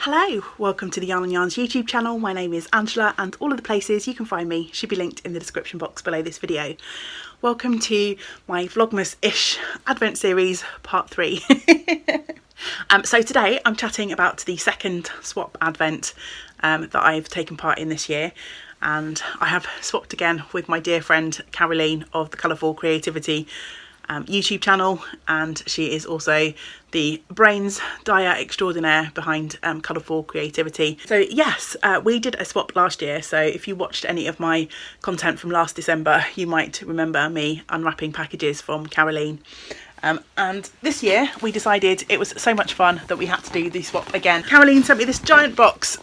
Hello, welcome to the Yarn and Yarns YouTube channel. My name is Angela and all of the places you can find me should be linked in the description box below this video. Welcome to my Vlogmas-ish Advent series part 3. So today I'm chatting about the second swap Advent that I've taken part in this year, and I have swapped again with my dear friend Caroline of the Colourful Creativity YouTube channel, and she is also the brains dyer extraordinaire behind Colourful Creativity. So yes, we did a swap last year, so if you watched any of my content from last December you might remember me unwrapping packages from Caroline. And this year we decided it was so much fun that we had to do the swap again. Caroline sent me this giant box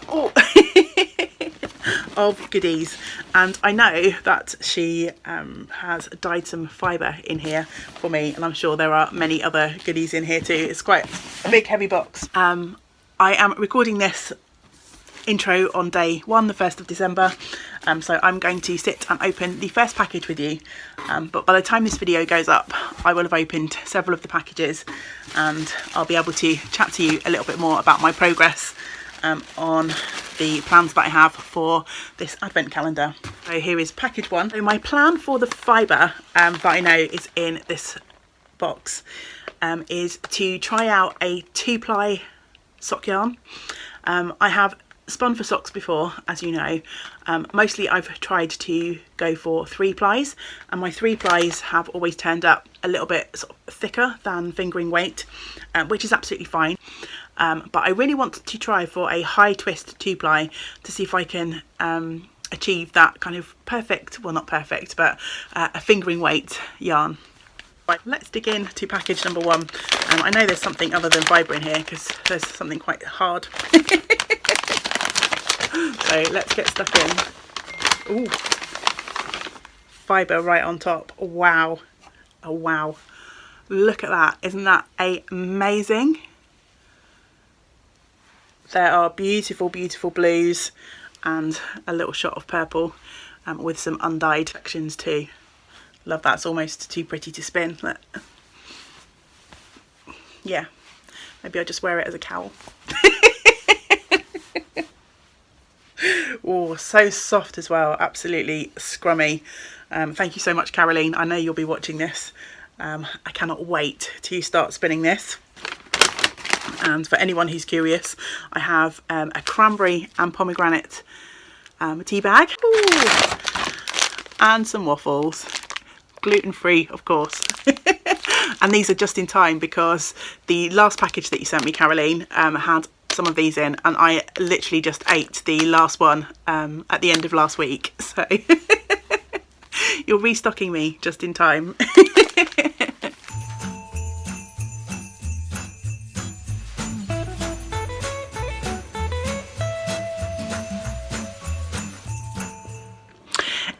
of goodies, and I know that she has dyed some fibre in here for me, and I'm sure there are many other goodies in here too. It's quite a big heavy box. I am recording this intro on day 1, the 1st of December, so I'm going to sit and open the first package with you, but by the time this video goes up I will have opened several of the packages and I'll be able to chat to you a little bit more about my progress on the plans that I have for this advent calendar. So here is package 1. So my plan for the fibre that I know is in this box is to try out a 2-ply sock yarn. I have spun for socks before, as you know. Mostly I've tried to go for 3 plies, and my 3 plies have always turned up a little bit sort of thicker than fingering weight, which is absolutely fine. But I really want to try for a high twist 2-ply to see if I can achieve that kind of perfect, well not perfect, but a fingering weight yarn. Right, let's dig in to package number 1. I know there's something other than fibre in here because there's something quite hard. So let's get stuck in. Ooh, fibre right on top. Wow. Oh wow. Look at that. Isn't that amazing? There are beautiful, beautiful blues and a little shot of purple with some undyed sections too. Love that. It's almost too pretty to spin. Yeah, maybe I'll just wear it as a cowl. Oh, so soft as well. Absolutely scrummy. Thank you so much, Caroline. I know you'll be watching this. I cannot wait to start spinning this. And for anyone who's curious, I have a cranberry and pomegranate tea bag. Ooh. And some waffles. Gluten-free, of course. And these are just in time because the last package that you sent me, Caroline, had some of these in, and I literally just ate the last one at the end of last week. So you're restocking me just in time.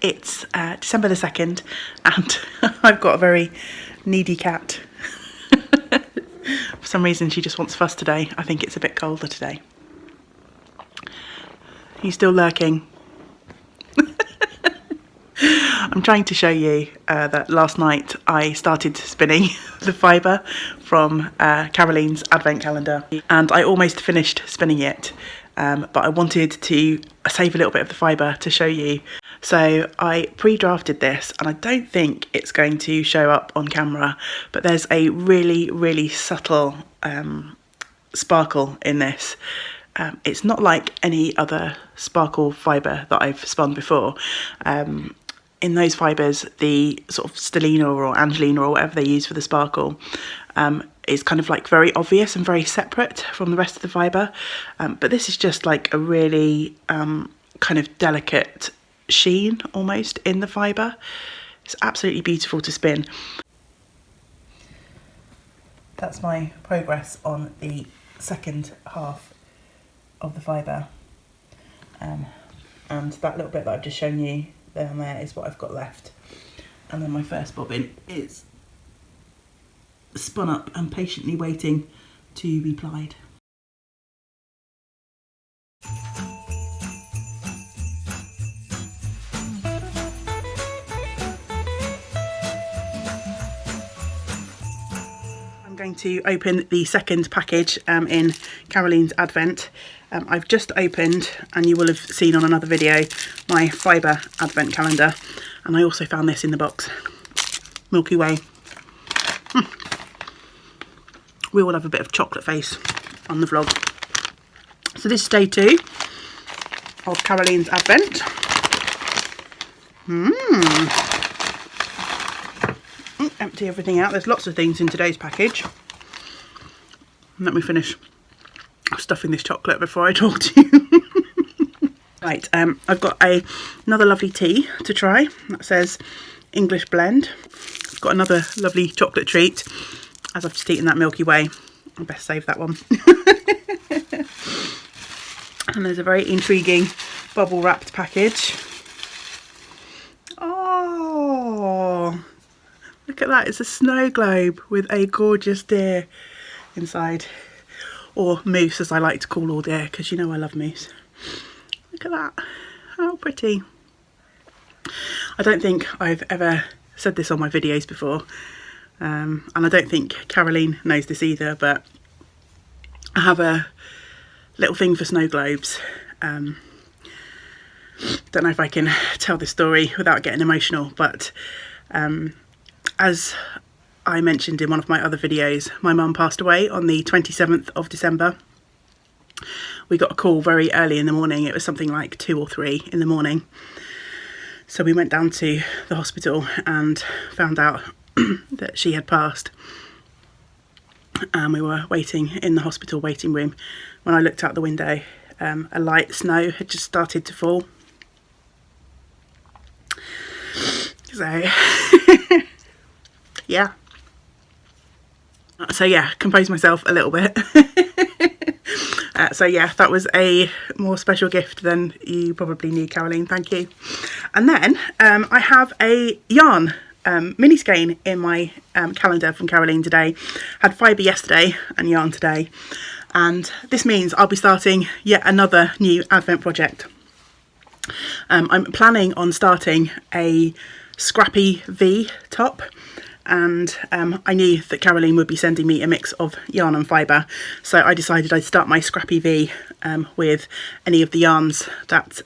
It's December the 2nd and I've got a very needy cat. For some reason she just wants fuss today. I think it's a bit colder today. He's still lurking. I'm trying to show you that last night I started spinning the fibre from Caroline's advent calendar, and I almost finished spinning it, but I wanted to save a little bit of the fibre to show you. So I pre-drafted this, and I don't think it's going to show up on camera, but there's a really, really subtle sparkle in this. It's not like any other sparkle fibre that I've spun before. In those fibres, the sort of Stellina or Angelina or whatever they use for the sparkle is kind of like very obvious and very separate from the rest of the fibre. But this is just like a really kind of delicate sheen almost in the fibre. It's absolutely beautiful to spin. That's my progress on the second half of the fibre, and that little bit that I've just shown you down there is what I've got left, and then my first bobbin is spun up and patiently waiting to be plied. I'm going to open the second package in Caroline's Advent. I've just opened, and you will have seen on another video, my fibre Advent calendar, and I also found this in the box. Milky Way. We all have a bit of chocolate face on the vlog. So this is day 2 of Caroline's Advent. Empty everything out. There's lots of things in today's package. Let me finish stuffing this chocolate before I talk to you. Right, I've got another lovely tea to try that says English blend. I've got another lovely chocolate treat. As I've just eaten that Milky Way, I best save that one. And there's a very intriguing bubble wrapped package. Oh, look at that. It's a snow globe with a gorgeous deer inside. Or moose, as I like to call all deer, because you know I love moose. Look at that. How pretty. I don't think I've ever said this on my videos before. And I don't think Caroline knows this either, but I have a little thing for snow globes. Don't know if I can tell this story without getting emotional, but as I mentioned in one of my other videos, my mum passed away on the 27th of December. We got a call very early in the morning. It was something like 2 or 3 in the morning. So we went down to the hospital and found out that she had passed. And we were waiting in the hospital waiting room. When I looked out the window, a light snow had just started to fall. So, yeah. So yeah, composed myself a little bit. So yeah, that was a more special gift than you probably need, Caroline. Thank you. And then I have a yarn mini skein in my calendar from Caroline today. Had fibre yesterday and yarn today, and this means I'll be starting yet another new Advent project. I'm planning on starting a scrappy V top, and I knew that Caroline would be sending me a mix of yarn and fibre, so I decided I'd start my scrappy V with any of the yarns that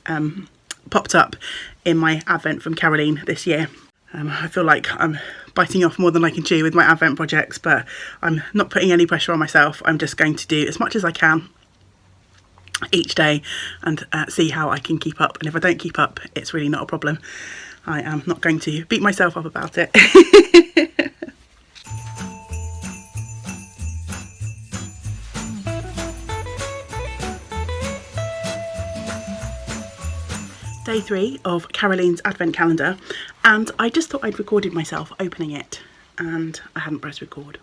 popped up in my Advent from Caroline this year. I feel like I'm biting off more than I can chew with my Advent projects, but I'm not putting any pressure on myself. I'm just going to do as much as I can each day and see how I can keep up. And if I don't keep up, it's really not a problem. I am not going to beat myself up about it. Day 3 of Caroline's Advent calendar, and I just thought I'd recorded myself opening it, and I hadn't pressed record.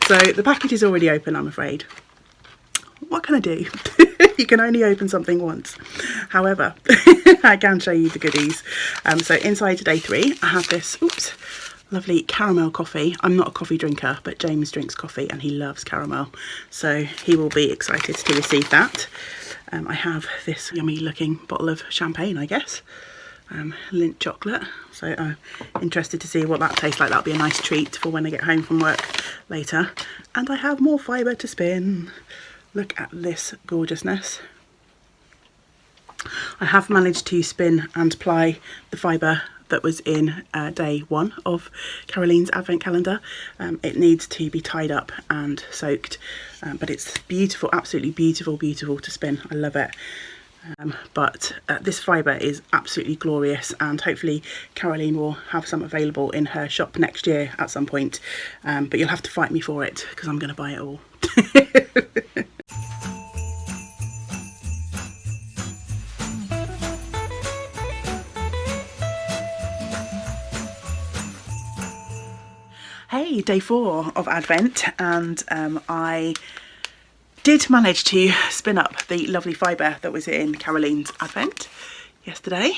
So the package is already open, I'm afraid. What can I do? You can only open something once. However, I can show you the goodies. So inside day 3, I have this lovely caramel coffee. I'm not a coffee drinker, but James drinks coffee and he loves caramel, so he will be excited to receive that. I have this yummy looking bottle of champagne, I guess, Lindt chocolate, so I'm interested to see what that tastes like. That'll be a nice treat for when I get home from work later. And I have more fibre to spin. Look at this gorgeousness. I have managed to spin and ply the fibre that was in day 1 of Caroline's Advent calendar. It needs to be tied up and soaked, but it's beautiful, absolutely beautiful, beautiful to spin. I love it. But this fibre is absolutely glorious, and hopefully Caroline will have some available in her shop next year at some point. But you'll have to fight me for it because I'm going to buy it all. Hey, day 4 of Advent, and I did manage to spin up the lovely fibre that was in Caroline's Advent yesterday.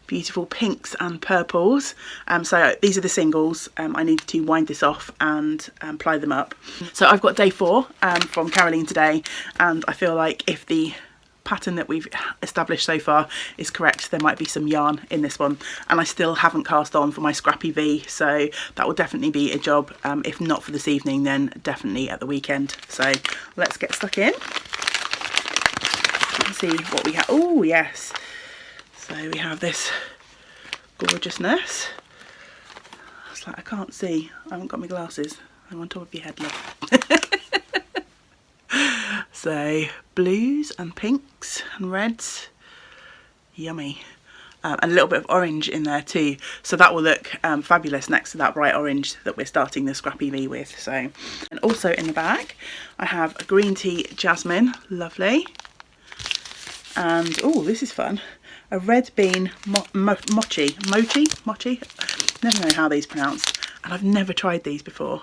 Beautiful pinks and purples. So these are the singles. I need to wind this off and ply them up. So I've got day 4 from Caroline today, and I feel like if the pattern that we've established so far is correct. There might be some yarn in this one, and I still haven't cast on for my Scrappy V, so that will definitely be a job. If not for this evening, then definitely at the weekend. So let's get stuck in. Let's see what we have. Oh yes, so we have this gorgeousness. It's like I can't see, I haven't got my glasses. I'm on top of your head, love. So blues and pinks and reds, yummy. And a little bit of orange in there too, so that will look fabulous next to that bright orange that we're starting the Scrappy V with. So, and also in the bag I have a green tea jasmine, lovely. And oh, this is fun, a red bean mochi, never know how these are pronounced, and I've never tried these before.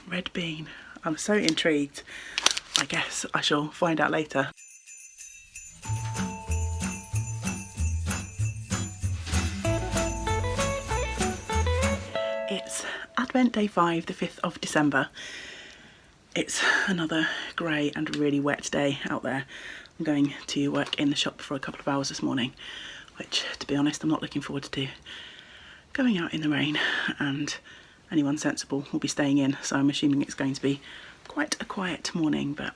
Red bean, I'm so intrigued. I guess I shall find out later. It's Advent Day 5, the 5th of December. It's another grey and really wet day out there. I'm going to work in the shop for a couple of hours this morning, which, to be honest, I'm not looking forward to going out in the rain, and anyone sensible will be staying in, so I'm assuming it's going to be quite a quiet morning, but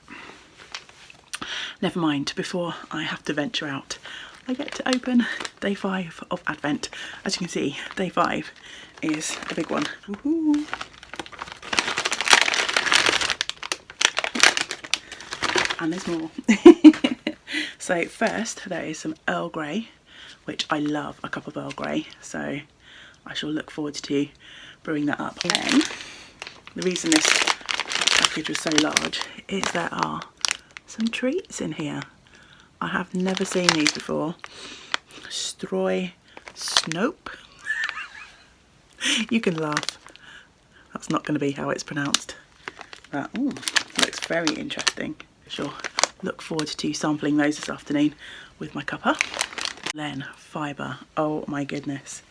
never mind. Before I have to venture out, I get to open day 5 of Advent. As you can see, day 5 is a big one. Woohoo. And there's more. So first there is some Earl Grey, which I love a cup of Earl Grey, so I shall look forward to brewing that up. And then the reason this package was so large is there are some treats in here. I have never seen these before. Stroy Snope. You can laugh. That's not going to be how it's pronounced. But ooh, looks very interesting. Sure, look forward to sampling those this afternoon with my cuppa. Then fibre. Oh my goodness.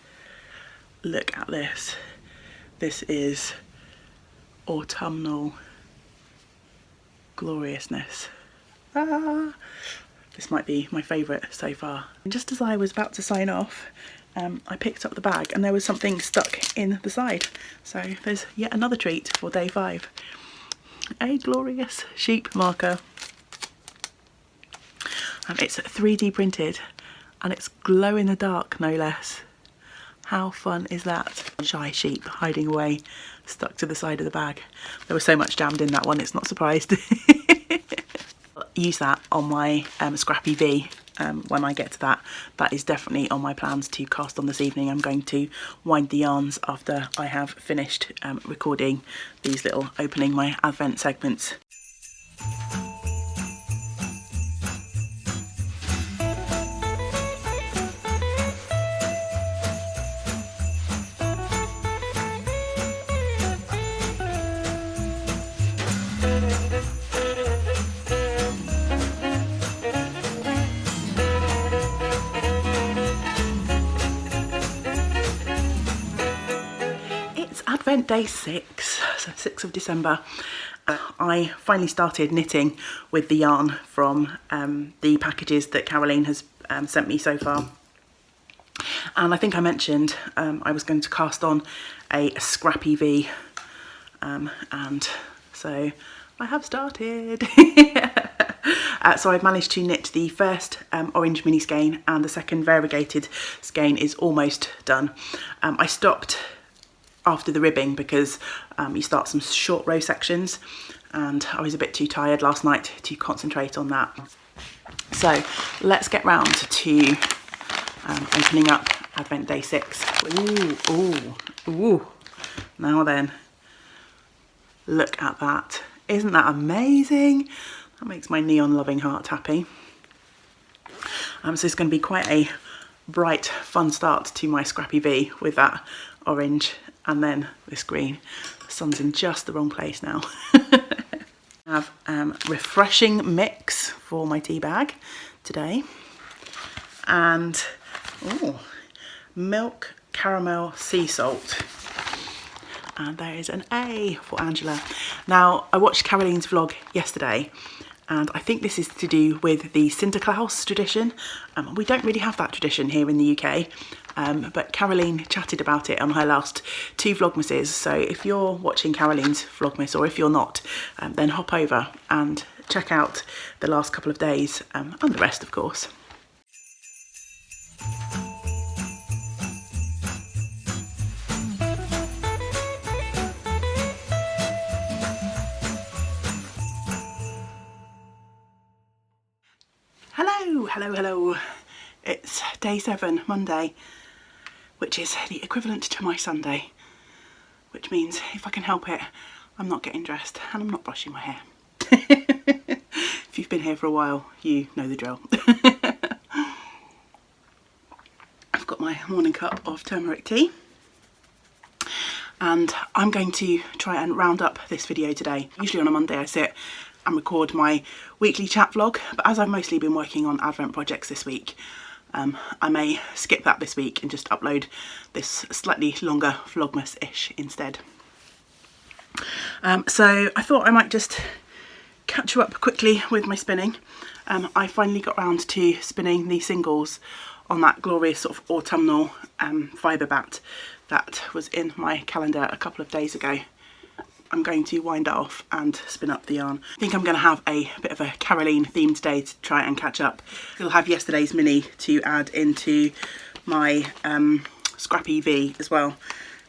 Look at this. This is autumnal gloriousness. Ah, this might be my favourite so far. And just as I was about to sign off, I picked up the bag and there was something stuck in the side. So there's yet another treat for day 5. A glorious sheep marker. It's 3D printed and it's glow in the dark, no less. How fun is that? Shy sheep hiding away, stuck to the side of the bag. There was so much jammed in that one, it's not surprised. Use that on my Scrappy V when I get to that. That is definitely on my plans to cast on this evening. I'm going to wind the yarns after I have finished recording these little opening my Advent segments. Advent Day 6, so 6th of December. I finally started knitting with the yarn from the packages that Caroline has sent me so far. And I think I mentioned I was going to cast on a Scrappy V, and so I have started. So I've managed to knit the first orange mini skein, and the second variegated skein is almost done. I stopped after the ribbing because you start some short row sections, and I was a bit too tired last night to concentrate on that. So let's get round to opening up Advent Day 6. Ooh, ooh, ooh. Now then, look at that. Isn't that amazing? That makes my neon loving heart happy. So it's going to be quite a bright, fun start to my Scrappy V with that orange and then this green. The sun's in just the wrong place now. I have refreshing mix for my tea bag today, and milk caramel sea salt. And there is an A for Angela. Now, I watched Caroline's vlog yesterday, and I think this is to do with the Sinterklaas tradition. We don't really have that tradition here in the UK, but Caroline chatted about it on her last 2 Vlogmases, so if you're watching Caroline's Vlogmas, or if you're not, then hop over and check out the last couple of days, and the rest of course. Hello. It's day 7, Monday, which is the equivalent to my Sunday, which means if I can help it, I'm not getting dressed and I'm not brushing my hair. If you've been here for a while, you know the drill. I've got my morning cup of turmeric tea, and I'm going to try and round up this video today. Usually on a Monday I sit and record my weekly chat vlog, but as I've mostly been working on Advent projects this week, I may skip that this week and just upload this slightly longer Vlogmas-ish instead. So I thought I might just catch you up quickly with my spinning. I finally got round to spinning the singles on that glorious sort of autumnal fibre bat that was in my calendar a couple of days ago. I'm going to wind it off and spin up the yarn. I think I'm going to have a bit of a Caroline theme today to try and catch up. I'll have yesterday's mini to add into my Scrappy V as well.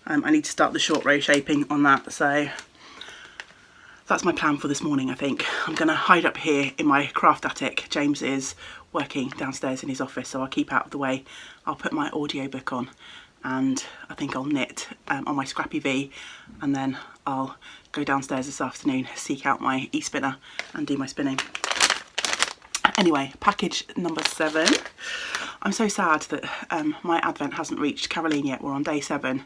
I need to start the short row shaping on that, so that's my plan for this morning. I think I'm going to hide up here in my craft attic. James is working downstairs in his office, so I'll keep out of the way. I'll put my audiobook on, and I think I'll knit on my Scrappy V, and then I'll go downstairs this afternoon, seek out my e-spinner and do my spinning. Anyway, package number 7. I'm so sad that my Advent hasn't reached Caroline yet. We're on day 7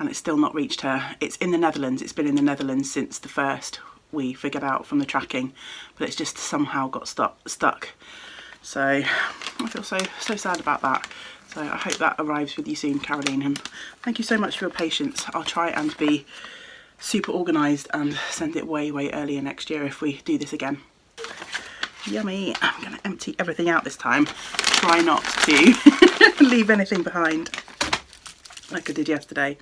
and it's still not reached her. It's in the Netherlands. It's been in the Netherlands since the 1st, we figured out from the tracking, but it's just somehow got stuck. So I feel so sad about that. So I hope that arrives with you soon, Caroline, and thank you so much for your patience. I'll try and be super organised and send it way earlier next year if we do this again. Yummy. I'm going to empty everything out this time. Try not to leave anything behind like I did yesterday.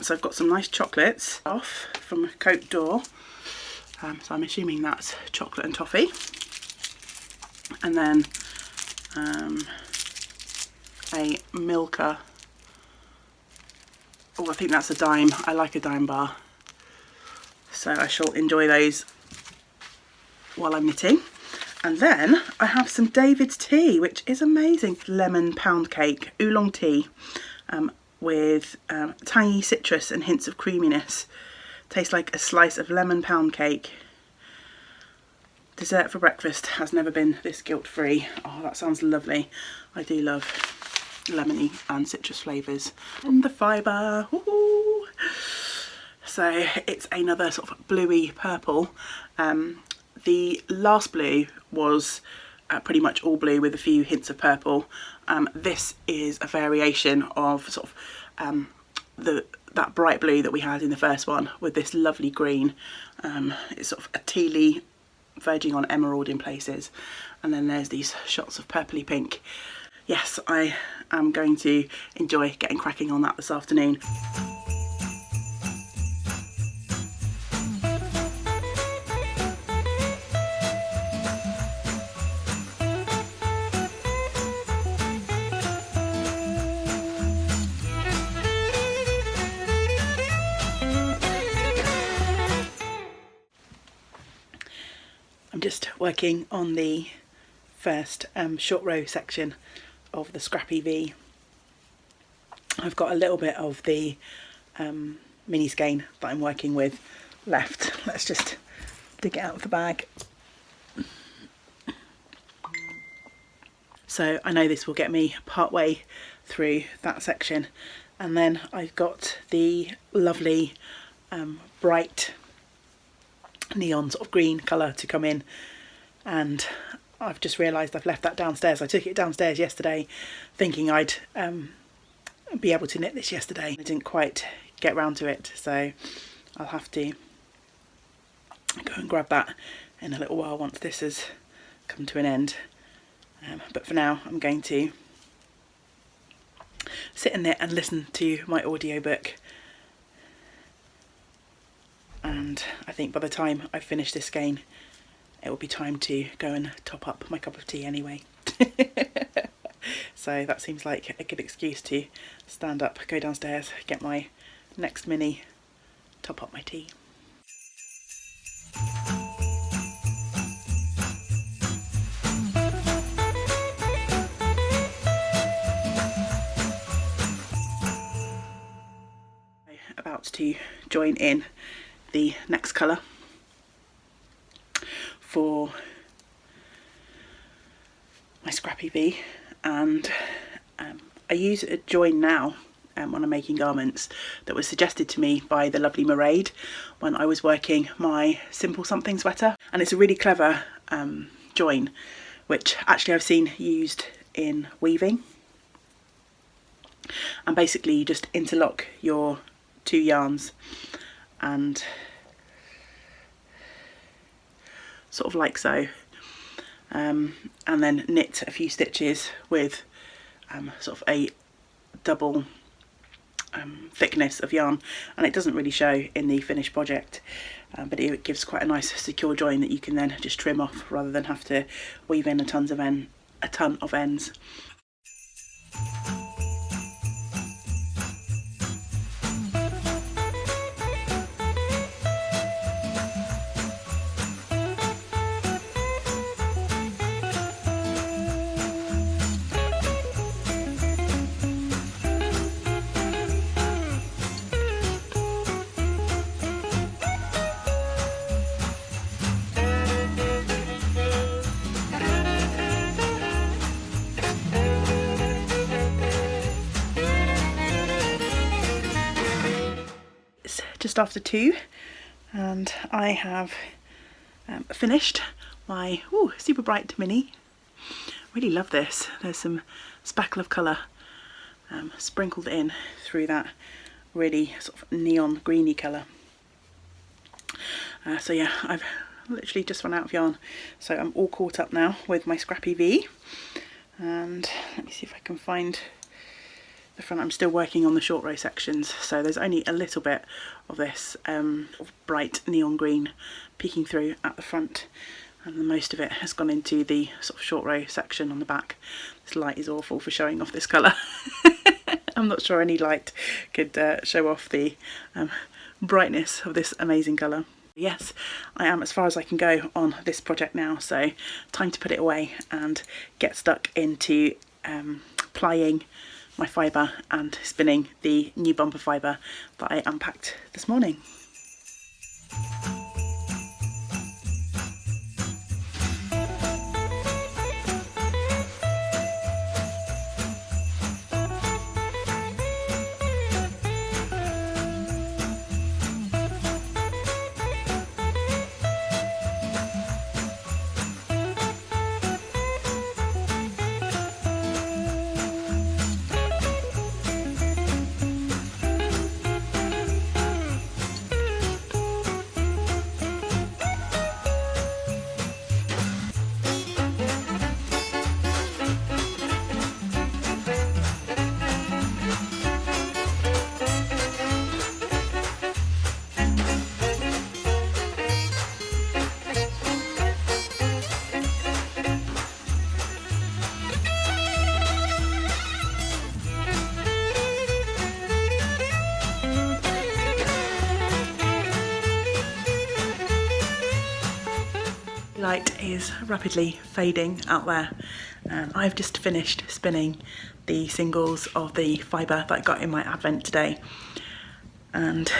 So I've got some nice chocolates off from Cote d'Or. So I'm assuming that's chocolate and toffee. And then a Milka. Oh, I think that's a dime. I like a dime bar. So I shall enjoy those while I'm knitting. And then I have some David's tea, which is amazing. Lemon pound cake, oolong tea, with tangy citrus and hints of creaminess. Tastes like a slice of lemon pound cake. Dessert for breakfast has never been this guilt-free. Oh, that sounds lovely. I do love lemony and citrus flavours. And the fibre. Woohoo! So it's another sort of bluey purple. The last blue was pretty much all blue with a few hints of purple. This is a variation of sort of that bright blue that we had in the first one with this lovely green. It's sort of a tealy, verging on emerald in places, and then there's these shots of purpley pink. Yes, I am going to enjoy getting cracking on that this afternoon. I'm just working on the first short row section of the Scrappy V. I've got a little bit of the mini skein that I'm working with left. Let's just dig it out of the bag. So I know this will get me part way through that section, and then I've got the lovely bright neon sort of green colour to come in, and I've just realised I've left that downstairs. I took it downstairs yesterday thinking I'd be able to knit this yesterday. I didn't quite get round to it, so I'll have to go and grab that in a little while once this has come to an end. But for now I'm going to sit in there and listen to my audiobook, and I think by the time I finish this skein it will be time to go and top up my cup of tea anyway. So that seems like a good excuse to stand up, go downstairs, get my next mini, top up my tea. About to join in the next colour for my Scrappy V, and I use a join now when I'm making garments that was suggested to me by the lovely Mairead when I was working my Simple Something sweater, and it's a really clever join which actually I've seen used in weaving, and basically you just interlock your two yarns and sort of like so, and then knit a few stitches with sort of a double thickness of yarn, and it doesn't really show in the finished project, but it gives quite a nice secure join that you can then just trim off rather than have to weave in a ton of ends. Just after 2 and I have finished my super bright mini. Really love this. There's some spackle of colour sprinkled in through that really sort of neon greeny colour. So yeah, I've literally just run out of yarn, so I'm all caught up now with my Scrappy V, and let me see if I can find the front. I'm still working on the short row sections, so there's only a little bit of this bright neon green peeking through at the front, and the most of it has gone into the sort of short row section on the back. This light is awful for showing off this colour. I'm not sure any light could show off the brightness of this amazing colour. Yes, I am as far as I can go on this project now, so time to put it away and get stuck into plying my fibre and spinning the new bumper fibre that I unpacked this morning. Light is rapidly fading out there, and I've just finished spinning the singles of the fibre that I got in my advent today, and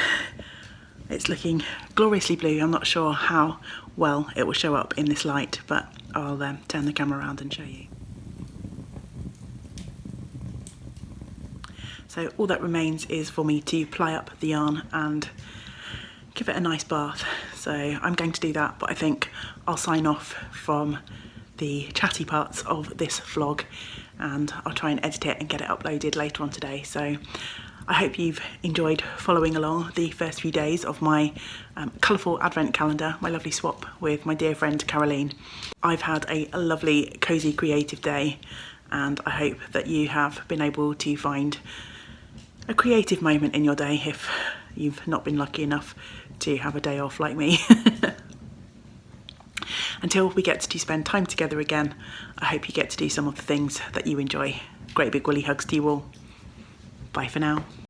it's looking gloriously blue. I'm not sure how well it will show up in this light, but I'll turn the camera around and show you. So all that remains is for me to ply up the yarn and give it a nice bath. So I'm going to do that, but I think I'll sign off from the chatty parts of this vlog, and I'll try and edit it and get it uploaded later on today. So I hope you've enjoyed following along the first few days of my colourful advent calendar, my lovely swap with my dear friend Caroline. I've had a lovely, cosy, creative day, and I hope that you have been able to find a creative moment in your day if you've not been lucky enough to have a day off like me. Until we get to spend time together again, I hope you get to do some of the things that you enjoy. Great big woolly hugs to you all. Bye for now.